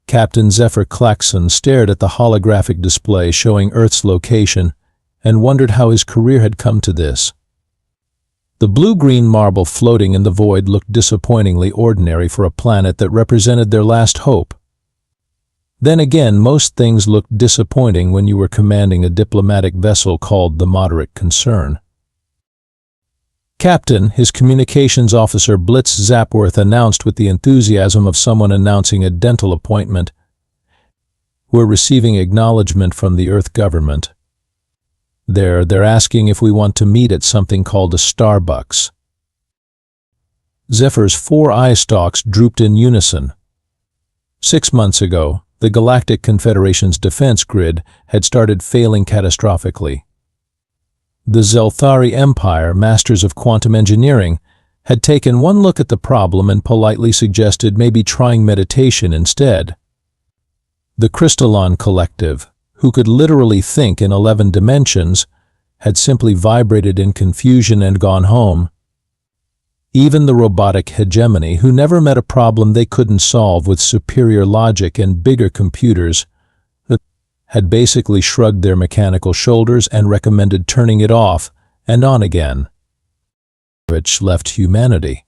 Captain Zephyr Claxon stared at the holographic display showing Earth's location and wondered how his career had come to this. The blue-green marble floating in the void looked disappointingly ordinary for a planet that represented their last hope. Then again, most things looked disappointing when you were commanding a diplomatic vessel called the Moderate Concern. Captain, his communications officer Blitz Zapworth announced with the enthusiasm of someone announcing a dental appointment. We're receiving acknowledgement from the Earth government. They're asking if we want to meet at something called a Starbucks. Zephyr's 4 eye stalks drooped in unison. 6 months ago, the Galactic Confederation's defense grid had started failing catastrophically. The Zelthari Empire, masters of quantum engineering, had taken one look at the problem and politely suggested maybe trying meditation instead. The Crystallon Collective, who could literally think in 11 dimensions, had simply vibrated in confusion and gone home. Even the robotic hegemony, who never met a problem they couldn't solve with superior logic and bigger computers, had basically shrugged their mechanical shoulders and recommended turning it off and on again. Which left humanity,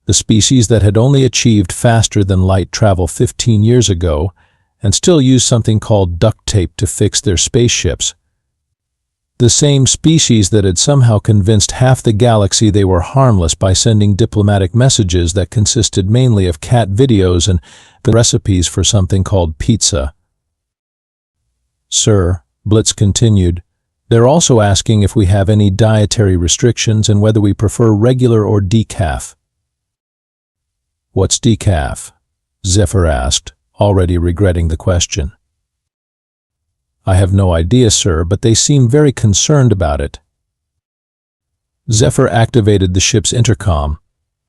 the species that had only achieved faster than light travel 15 years ago and still used something called duct tape to fix their spaceships. The same species that had somehow convinced half the galaxy they were harmless by sending diplomatic messages that consisted mainly of cat videos and recipes for something called pizza. Sir, Blitz continued, they're also asking if we have any dietary restrictions and whether we prefer regular or decaf. What's decaf? Zephyr asked, already regretting the question. I have no idea, sir, but they seem very concerned about it. Zephyr activated the ship's intercom.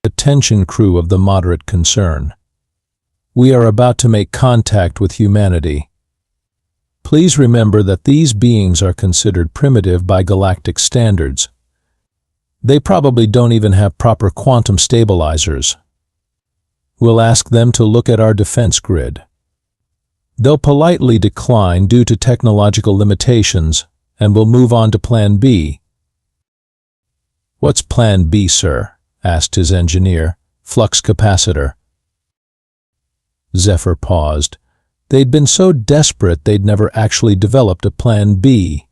Attention, crew of the Moderate Concern. We are about to make contact with humanity. Please remember that these beings are considered primitive by galactic standards. They probably don't even have proper quantum stabilizers. We'll ask them to look at our defense grid. They'll politely decline due to technological limitations, and we'll move on to Plan B. What's Plan B, sir? Asked his engineer, Flux Capacitor. Zephyr paused. They'd been so desperate they'd never actually developed a Plan B.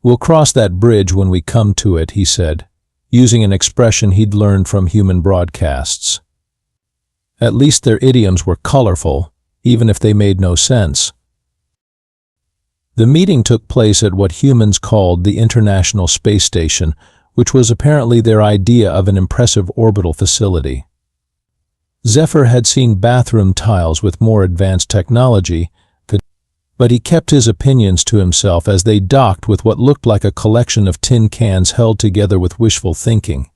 We'll cross that bridge when we come to it, he said, using an expression he'd learned from human broadcasts. At least their idioms were colorful, even if they made no sense. The meeting took place at what humans called the International Space Station, which was apparently their idea of an impressive orbital facility. Zephyr had seen bathroom tiles with more advanced technology, but he kept his opinions to himself as they docked with what looked like a collection of tin cans held together with wishful thinking.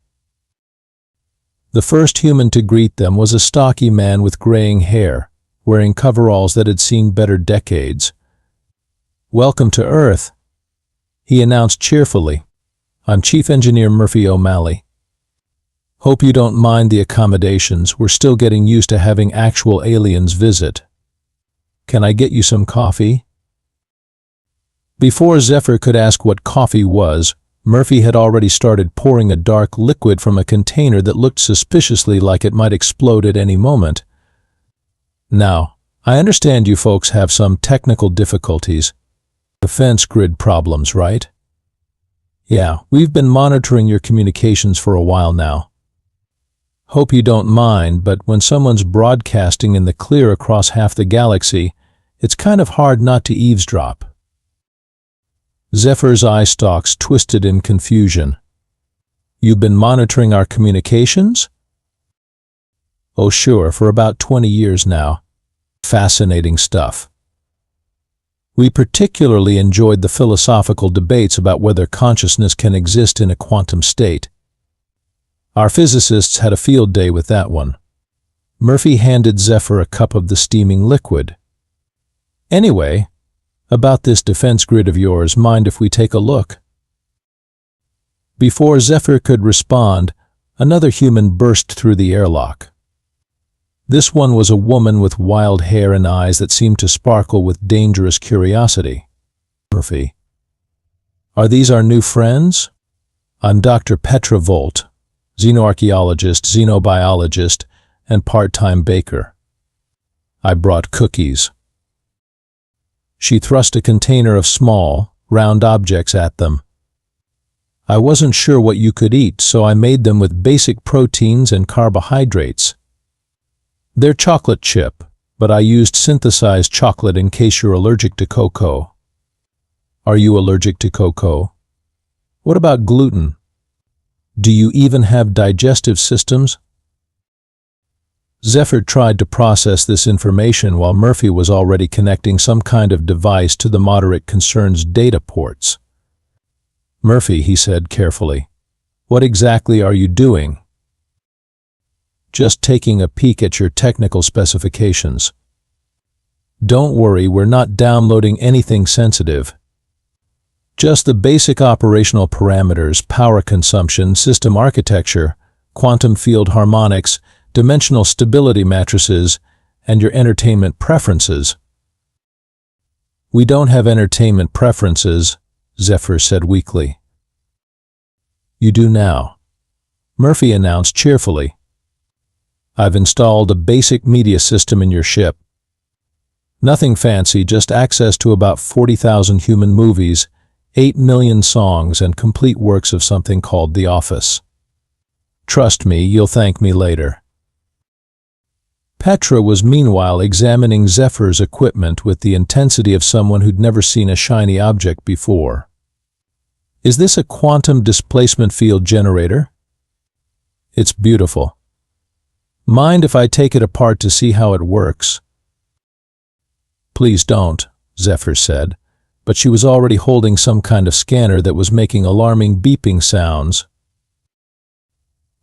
The first human to greet them was a stocky man with graying hair, wearing coveralls that had seen better decades. Welcome to Earth, he announced cheerfully. I'm Chief Engineer Murphy O'Malley. Hope you don't mind the accommodations. We're still getting used to having actual aliens visit. Can I get you some coffee? Before Zephyr could ask what coffee was, Murphy had already started pouring a dark liquid from a container that looked suspiciously like it might explode at any moment. Now, I understand you folks have some technical difficulties. Defense grid problems, right? Yeah, we've been monitoring your communications for a while now. Hope you don't mind, but when someone's broadcasting in the clear across half the galaxy, it's kind of hard not to eavesdrop. Zephyr's eye stalks twisted in confusion. You've been monitoring our communications? Oh sure, for about 20 years now. Fascinating stuff. We particularly enjoyed the philosophical debates about whether consciousness can exist in a quantum state. Our physicists had a field day with that one. Murphy handed Zephyr a cup of the steaming liquid. Anyway, about this defense grid of yours, mind if we take a look? Before Zephyr could respond, another human burst through the airlock. This one was a woman with wild hair and eyes that seemed to sparkle with dangerous curiosity. Murphy. Are these our new friends? I'm Dr. Petra Volt, xenoarchaeologist, xenobiologist, and part-time baker. I brought cookies. She thrust a container of small, round objects at them. I wasn't sure what you could eat, so I made them with basic proteins and carbohydrates. They're chocolate chip, but I used synthesized chocolate in case you're allergic to cocoa. Are you allergic to cocoa? What about gluten? Do you even have digestive systems? Zephyr tried to process this information while Murphy was already connecting some kind of device to the moderate concern's data ports. Murphy, he said carefully, what exactly are you doing? Just taking a peek at your technical specifications. Don't worry, we're not downloading anything sensitive. Just the basic operational parameters, power consumption, system architecture, quantum field harmonics, dimensional stability matrices, and your entertainment preferences. We don't have entertainment preferences, Zephyr said weakly. You do now, Murphy announced cheerfully. I've installed a basic media system in your ship. Nothing fancy, just access to about 40,000 human movies, 8 million songs, and complete works of something called The Office. Trust me, you'll thank me later. Petra was meanwhile examining Zephyr's equipment with the intensity of someone who'd never seen a shiny object before. Is this a quantum displacement field generator? It's beautiful. Mind if I take it apart to see how it works? Please don't, Zephyr said, but she was already holding some kind of scanner that was making alarming beeping sounds.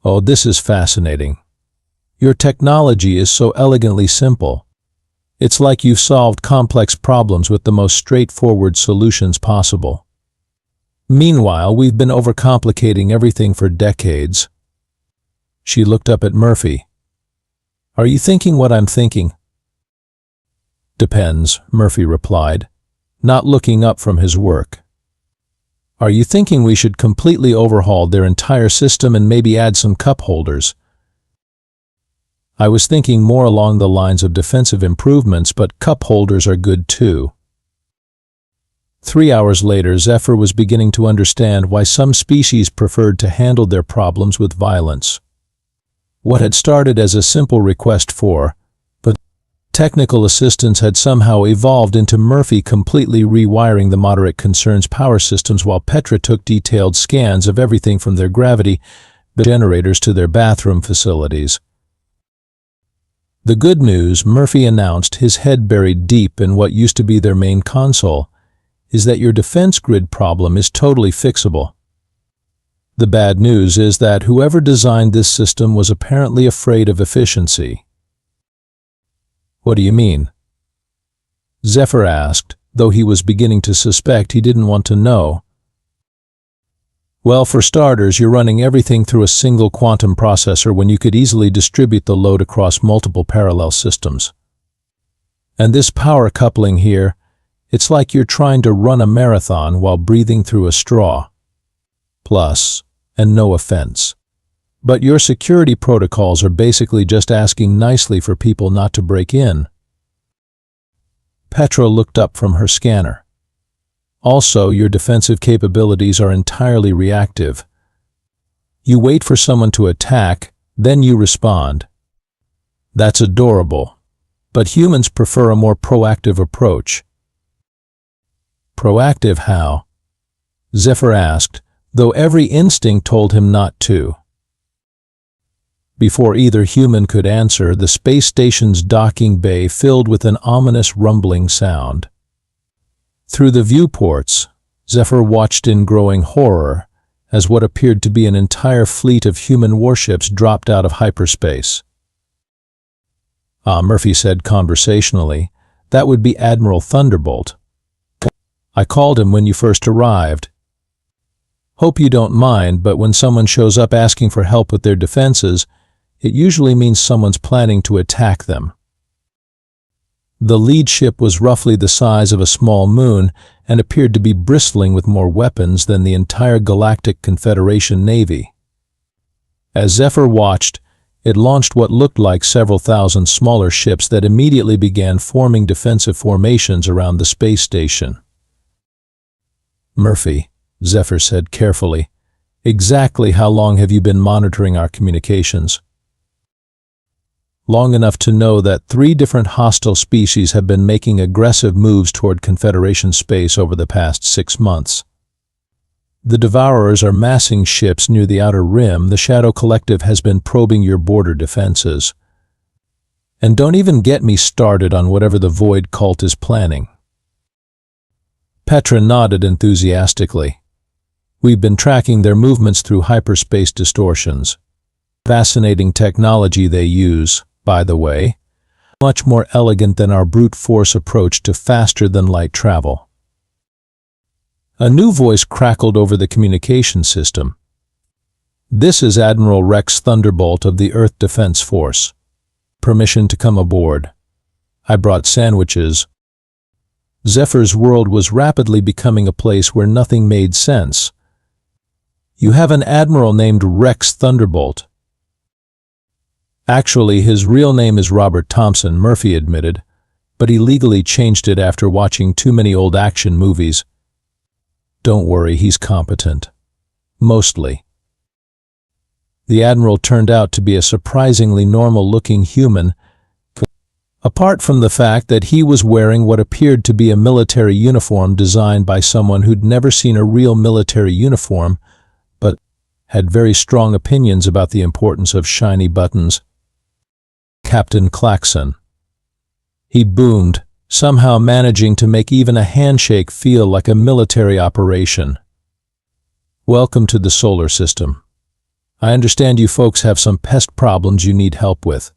Oh, this is fascinating. Your technology is so elegantly simple. It's like you've solved complex problems with the most straightforward solutions possible. Meanwhile, we've been overcomplicating everything for decades. She looked up at Murphy. Are you thinking what I'm thinking? Depends, Murphy replied, not looking up from his work. Are you thinking we should completely overhaul their entire system and maybe add some cup holders? I was thinking more along the lines of defensive improvements, but cup holders are good too. 3 hours later, Zephyr was beginning to understand why some species preferred to handle their problems with violence. What had started as a simple request for, but technical assistance had somehow evolved into Murphy completely rewiring the moderate concern's power systems while Petra took detailed scans of everything from their gravity generators to their bathroom facilities. The good news, Murphy announced, his head buried deep in what used to be their main console, is that your defense grid problem is totally fixable. The bad news is that whoever designed this system was apparently afraid of efficiency. What do you mean? Zephyr asked, though he was beginning to suspect he didn't want to know. Well, for starters, you're running everything through a single quantum processor when you could easily distribute the load across multiple parallel systems. And this power coupling here, it's like you're trying to run a marathon while breathing through a straw. Plus, and no offense, but your security protocols are basically just asking nicely for people not to break in. Petra looked up from her scanner. Also, your defensive capabilities are entirely reactive. You wait for someone to attack, then you respond. That's adorable, but humans prefer a more proactive approach. Proactive how? Zephyr asked, though every instinct told him not to. Before either human could answer, the space station's docking bay filled with an ominous rumbling sound. Through the viewports, Zephyr watched in growing horror as what appeared to be an entire fleet of human warships dropped out of hyperspace. Murphy said conversationally, that would be Admiral Thunderbolt. I called him when you first arrived. Hope you don't mind, but when someone shows up asking for help with their defenses, it usually means someone's planning to attack them. The lead ship was roughly the size of a small moon and appeared to be bristling with more weapons than the entire Galactic Confederation Navy. As Zephyr watched, it launched what looked like several thousand smaller ships that immediately began forming defensive formations around the space station. "Murphy," Zephyr said carefully, "exactly how long have you been monitoring our communications?" "Long enough to know that 3 different hostile species have been making aggressive moves toward Confederation space over the past 6 months. The Devourers are massing ships near the outer rim. The Shadow Collective has been probing your border defenses. And don't even get me started on whatever the Void Cult is planning." Petra nodded enthusiastically. "We've been tracking their movements through hyperspace distortions. Fascinating technology they use, by the way, much more elegant than our brute force approach to faster-than-light travel." A new voice crackled over the communication system. "This is Admiral Rex Thunderbolt of the Earth Defense Force. Permission to come aboard. I brought sandwiches." Zephyr's world was rapidly becoming a place where nothing made sense. "You have an admiral named Rex Thunderbolt." "Actually, his real name is Robert Thompson," Murphy admitted, "but he legally changed it after watching too many old action movies." "Don't worry, he's competent. Mostly." The admiral turned out to be a surprisingly normal-looking human, apart from the fact that he was wearing what appeared to be a military uniform designed by someone who'd never seen a real military uniform, but had very strong opinions about the importance of shiny buttons. "Captain Claxon." He boomed, somehow managing to make even a handshake feel like a military operation. "Welcome to the solar system. I understand you folks have some pest problems you need help with."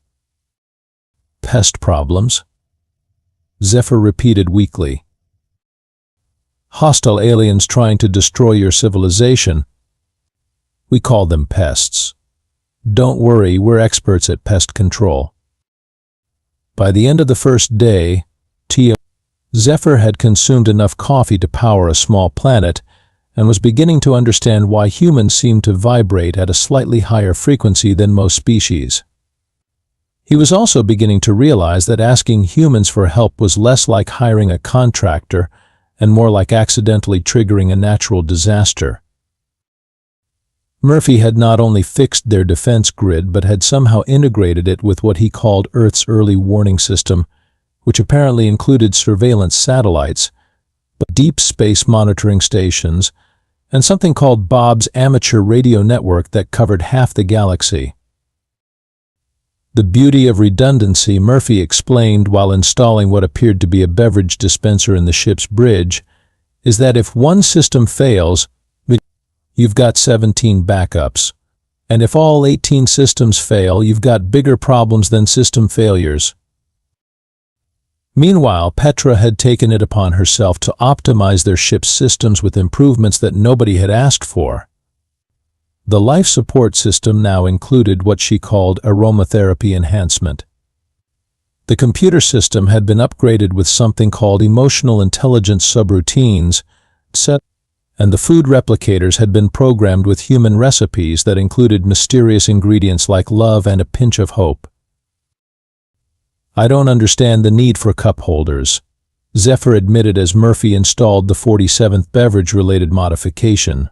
"Pest problems?" Zephyr repeated weakly. "Hostile aliens trying to destroy your civilization. We call them pests. Don't worry, we're experts at pest control." By the end of the first day, Zephyr had consumed enough coffee to power a small planet and was beginning to understand why humans seemed to vibrate at a slightly higher frequency than most species. He was also beginning to realize that asking humans for help was less like hiring a contractor and more like accidentally triggering a natural disaster. Murphy had not only fixed their defense grid but had somehow integrated it with what he called Earth's early warning system, which apparently included surveillance satellites, deep space monitoring stations, and something called Bob's amateur radio network that covered half the galaxy. The beauty of redundancy, Murphy explained while installing what appeared to be a beverage dispenser in the ship's bridge, is that if one system fails, you've got 17 backups. And if all 18 systems fail, you've got bigger problems than system failures. Meanwhile, Petra had taken it upon herself to optimize their ship's systems with improvements that nobody had asked for. The life support system now included what she called aromatherapy enhancement. The computer system had been upgraded with something called emotional intelligence subroutines, and the food replicators had been programmed with human recipes that included mysterious ingredients like love and a pinch of hope. "I don't understand the need for cup holders," Zephyr admitted as Murphy installed the 47th beverage-related modification.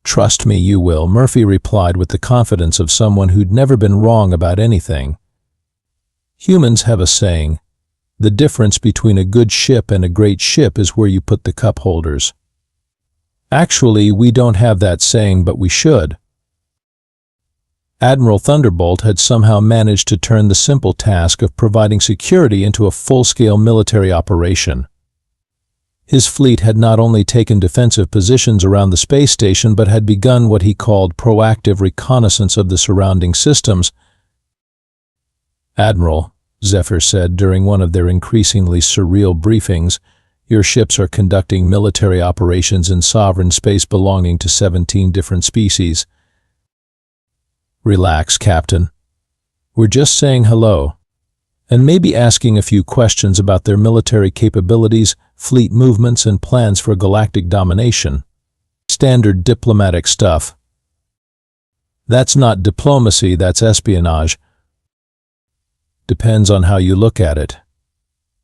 "Trust me, you will," Murphy replied with the confidence of someone who'd never been wrong about anything. "Humans have a saying, the difference between a good ship and a great ship is where you put the cup holders. Actually, we don't have that saying, but we should." Admiral Thunderbolt had somehow managed to turn the simple task of providing security into a full-scale military operation. His fleet had not only taken defensive positions around the space station but had begun what he called proactive reconnaissance of the surrounding systems. "Admiral," Zephyr said during one of their increasingly surreal briefings, "your ships are conducting military operations in sovereign space belonging to 17 different species." Relax, Captain. We're just saying hello, and maybe asking a few questions about their military capabilities, fleet movements, and plans for galactic domination. Standard diplomatic stuff. That's not diplomacy, that's espionage. Depends on how you look at it.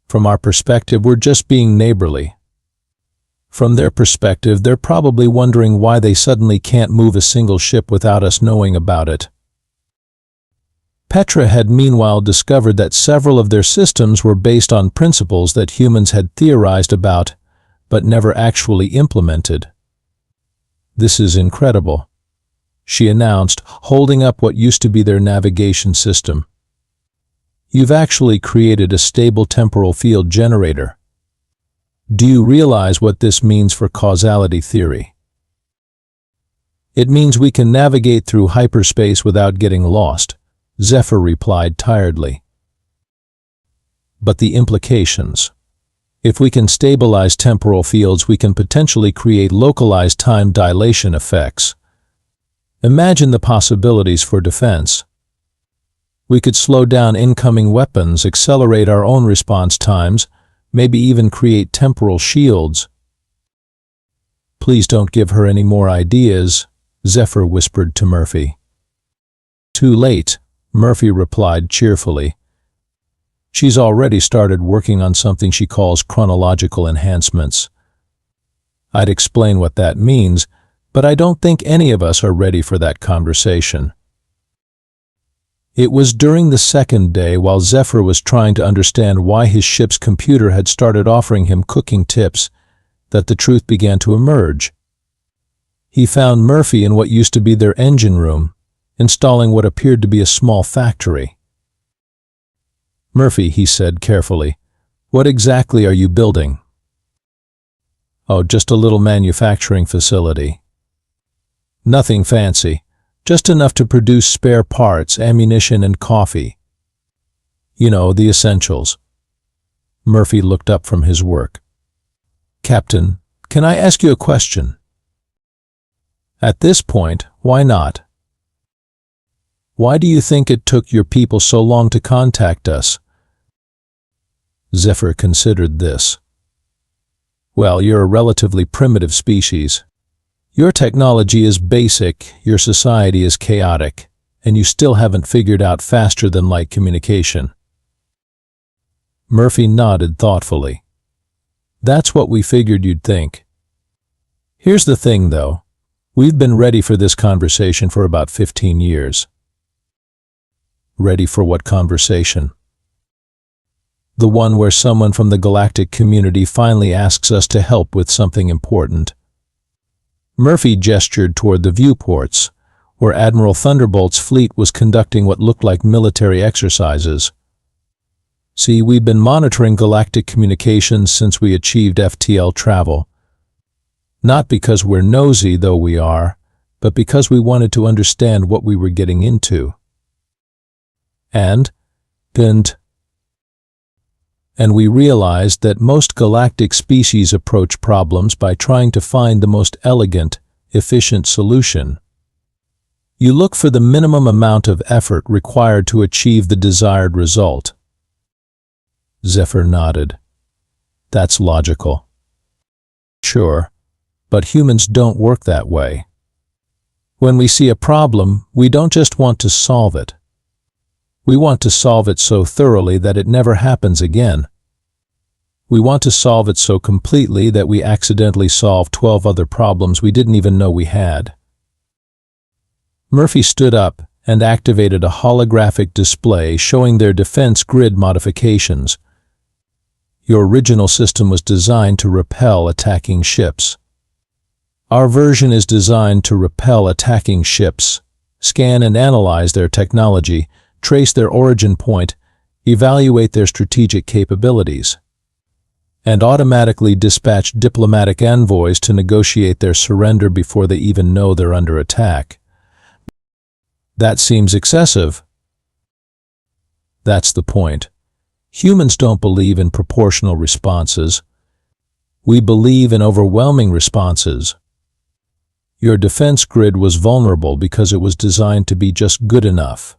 From our perspective, we're just being neighborly. From their perspective, they're probably wondering why they suddenly can't move a single ship without us knowing about it. Petra had meanwhile discovered that several of their systems were based on principles that humans had theorized about, but never actually implemented. This is incredible, she announced, holding up what used to be their navigation system. You've actually created a stable temporal field generator. Do you realize what this means for causality theory? It means we can navigate through hyperspace without getting lost, Zephyr replied tiredly. But the implications. If we can stabilize temporal fields, we can potentially create localized time dilation effects. Imagine the possibilities for defense. We could slow down incoming weapons, accelerate our own response times, maybe even create temporal shields. Please don't give her any more ideas, Zephyr whispered to Murphy. Too late, Murphy replied cheerfully. She's already started working on something she calls chronological enhancements. I'd explain what that means, but I don't think any of us are ready for that conversation. It was during the second day, while Zephyr was trying to understand why his ship's computer had started offering him cooking tips, that the truth began to emerge. He found Murphy in what used to be their engine room, installing what appeared to be a small factory. Murphy, he said carefully, what exactly are you building? Oh, just a little manufacturing facility. Nothing fancy. Just enough to produce spare parts, ammunition, and coffee. You know, the essentials. Murphy looked up from his work. Captain, can I ask you a question? At this point, why not? Why do you think it took your people so long to contact us? Zephyr considered this. Well, you're a relatively primitive species. Your technology is basic, your society is chaotic, and you still haven't figured out faster-than-light communication. Murphy nodded thoughtfully. That's what we figured you'd think. Here's the thing, though. We've been ready for this conversation for about 15 years. Ready for what conversation? The one where someone from the galactic community finally asks us to help with something important. Murphy gestured toward the viewports, where Admiral Thunderbolt's fleet was conducting what looked like military exercises. See, we've been monitoring galactic communications since we achieved FTL travel. Not because we're nosy, though we are, but because we wanted to understand what we were getting into. And we realized that most galactic species approach problems by trying to find the most elegant, efficient solution. You look for the minimum amount of effort required to achieve the desired result. Zephyr nodded. That's logical. Sure, but humans don't work that way. When we see a problem, we don't just want to solve it. We want to solve it so thoroughly that it never happens again. We want to solve it so completely that we accidentally solve 12 other problems we didn't even know we had. Murphy stood up and activated a holographic display showing their defense grid modifications. Your original system was designed to repel attacking ships. Our version is designed to repel attacking ships, scan and analyze their technology, trace their origin point, evaluate their strategic capabilities, and automatically dispatch diplomatic envoys to negotiate their surrender before they even know they're under attack. That seems excessive. That's the point. Humans don't believe in proportional responses. We believe in overwhelming responses. Your defense grid was vulnerable because it was designed to be just good enough.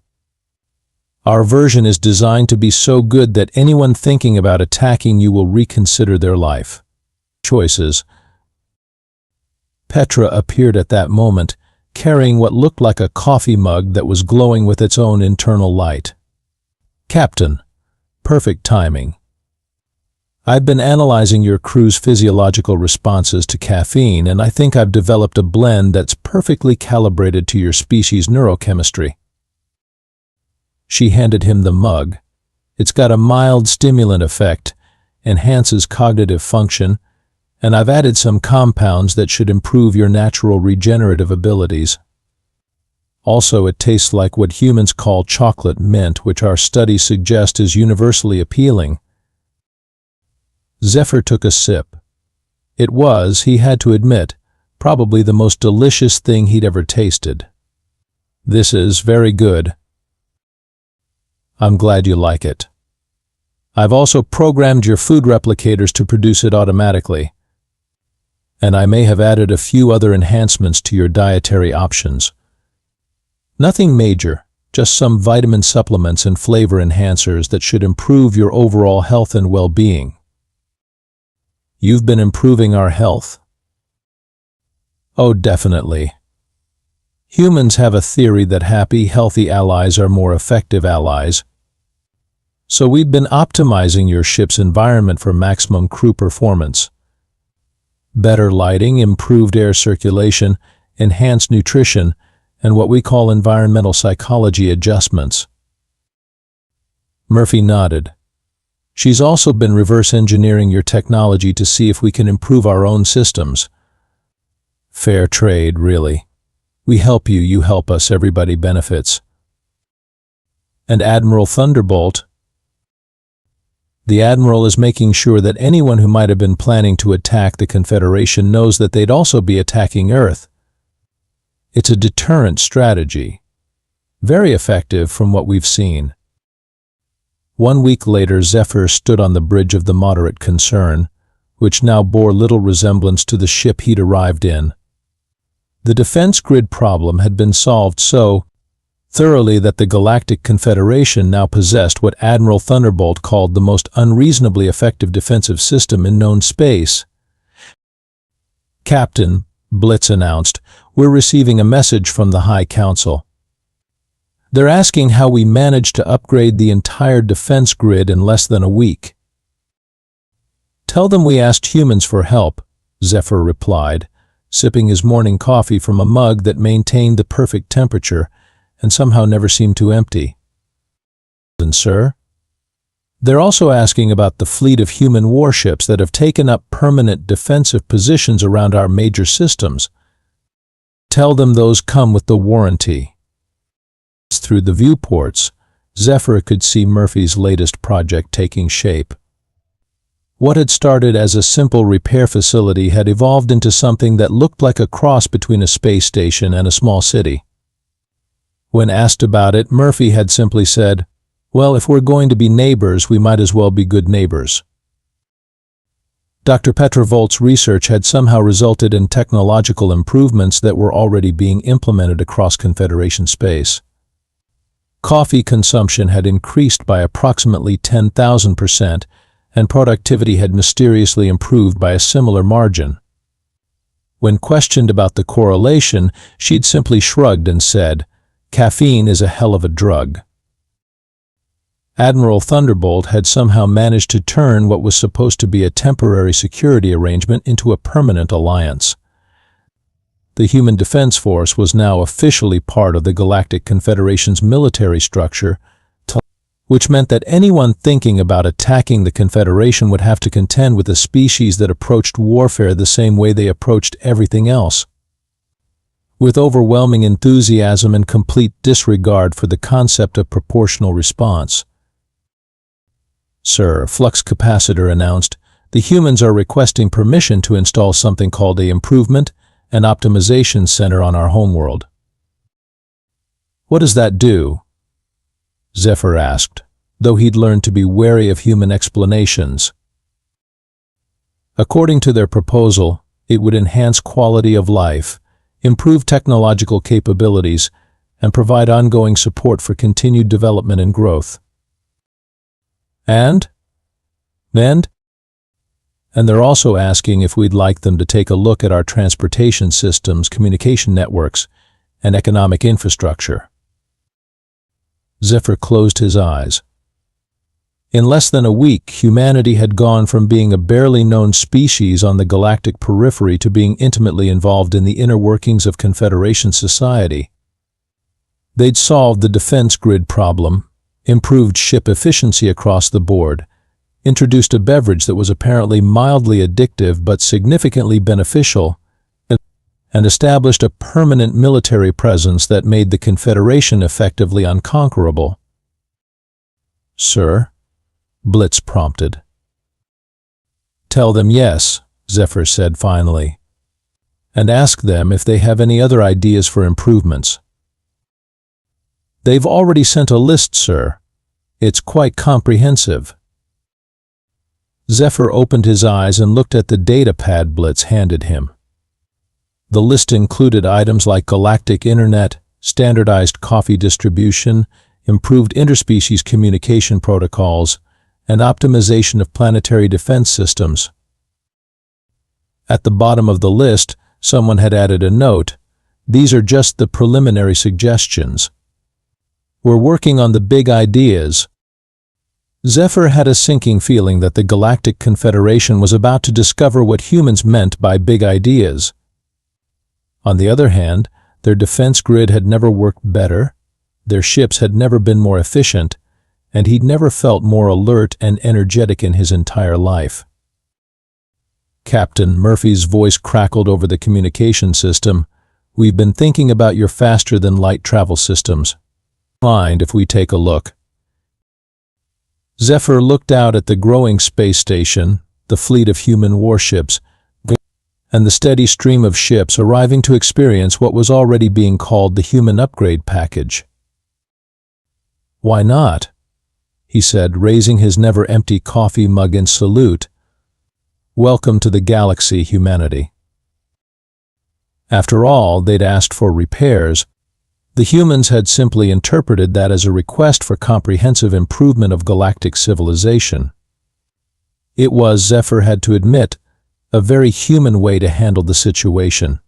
Our version is designed to be so good that anyone thinking about attacking you will reconsider their life choices. Petra appeared at that moment, carrying what looked like a coffee mug that was glowing with its own internal light. Captain, perfect timing. I've been analyzing your crew's physiological responses to caffeine, and I think I've developed a blend that's perfectly calibrated to your species' neurochemistry. She handed him the mug. It's got a mild stimulant effect, enhances cognitive function, and I've added some compounds that should improve your natural regenerative abilities. Also, it tastes like what humans call chocolate mint, which our studies suggest is universally appealing. Zephyr took a sip. It was, he had to admit, probably the most delicious thing he'd ever tasted. This is very good. I'm glad you like it. I've also programmed your food replicators to produce it automatically. And I may have added a few other enhancements to your dietary options. Nothing major, just some vitamin supplements and flavor enhancers that should improve your overall health and well-being. You've been improving our health? Oh, definitely. Humans have a theory that happy, healthy allies are more effective allies. So we've been optimizing your ship's environment for maximum crew performance. Better lighting, improved air circulation, enhanced nutrition, and what we call environmental psychology adjustments. Murphy nodded. She's also been reverse engineering your technology to see if we can improve our own systems. Fair trade, really. We help you, you help us, everybody benefits. And Admiral Thunderbolt? The Admiral is making sure that anyone who might have been planning to attack the Confederation knows that they'd also be attacking Earth. It's a deterrent strategy. Very effective from what we've seen. 1 week later, Zephyr stood on the bridge of the Moderate Concern, which now bore little resemblance to the ship he'd arrived in. The defense grid problem had been solved so thoroughly that the Galactic Confederation now possessed what Admiral Thunderbolt called the most unreasonably effective defensive system in known space. Captain, Blitz announced, we're receiving a message from the High Council. They're asking how we managed to upgrade the entire defense grid in less than a week. Tell them we asked humans for help, Zephyr replied, sipping his morning coffee from a mug that maintained the perfect temperature and somehow never seemed to empty. And sir? They're also asking about the fleet of human warships that have taken up permanent defensive positions around our major systems. Tell them those come with the warranty. Through the viewports, Zephyr could see Murphy's latest project taking shape. What had started as a simple repair facility had evolved into something that looked like a cross between a space station and a small city. When asked about it, Murphy had simply said, well, if we're going to be neighbors, we might as well be good neighbors. Dr. Petrovolt's research had somehow resulted in technological improvements that were already being implemented across Confederation space. Coffee consumption had increased by approximately 10,000%, and productivity had mysteriously improved by a similar margin. When questioned about the correlation, she'd simply shrugged and said, caffeine is a hell of a drug. Admiral Thunderbolt had somehow managed to turn what was supposed to be a temporary security arrangement into a permanent alliance. The Human Defense Force was now officially part of the Galactic Confederation's military structure, which meant that anyone thinking about attacking the Confederation would have to contend with a species that approached warfare the same way they approached everything else, with overwhelming enthusiasm and complete disregard for the concept of proportional response. Sir, Flux Capacitor announced, the humans are requesting permission to install something called a Improvement and Optimization Center on our homeworld. What does that do? Zephyr asked, though he'd learned to be wary of human explanations. According to their proposal, it would enhance quality of life, improve technological capabilities, and provide ongoing support for continued development and growth. And they're also asking if we'd like them to take a look at our transportation systems, communication networks, and economic infrastructure. Zephyr closed his eyes. In less than a week, humanity had gone from being a barely known species on the galactic periphery to being intimately involved in the inner workings of Confederation society. They'd solved the defense grid problem, improved ship efficiency across the board, introduced a beverage that was apparently mildly addictive but significantly beneficial, and established a permanent military presence that made the Confederation effectively unconquerable. "Sir?" Blitz prompted. "Tell them yes," Zephyr said finally, "and ask them if they have any other ideas for improvements." "They've already sent a list, sir. It's quite comprehensive." Zephyr opened his eyes and looked at the data pad Blitz handed him. The list included items like galactic internet, standardized coffee distribution, improved interspecies communication protocols, and optimization of planetary defense systems. At the bottom of the list, someone had added a note, "These are just the preliminary suggestions. We're working on the big ideas." Zephyr had a sinking feeling that the Galactic Confederation was about to discover what humans meant by big ideas. On the other hand, their defense grid had never worked better, their ships had never been more efficient, and he'd never felt more alert and energetic in his entire life. Captain Murphy's voice crackled over the communication system. "We've been thinking about your faster-than-light travel systems. Mind if we take a look?" Zephyr looked out at the growing space station, the fleet of human warships, and the steady stream of ships arriving to experience what was already being called the human upgrade package. "Why not?" he said, raising his never-empty coffee mug in salute. "Welcome to the galaxy, humanity." After all, they'd asked for repairs. The humans had simply interpreted that as a request for comprehensive improvement of galactic civilization. It was, Zephyr had to admit, a very human way to handle the situation.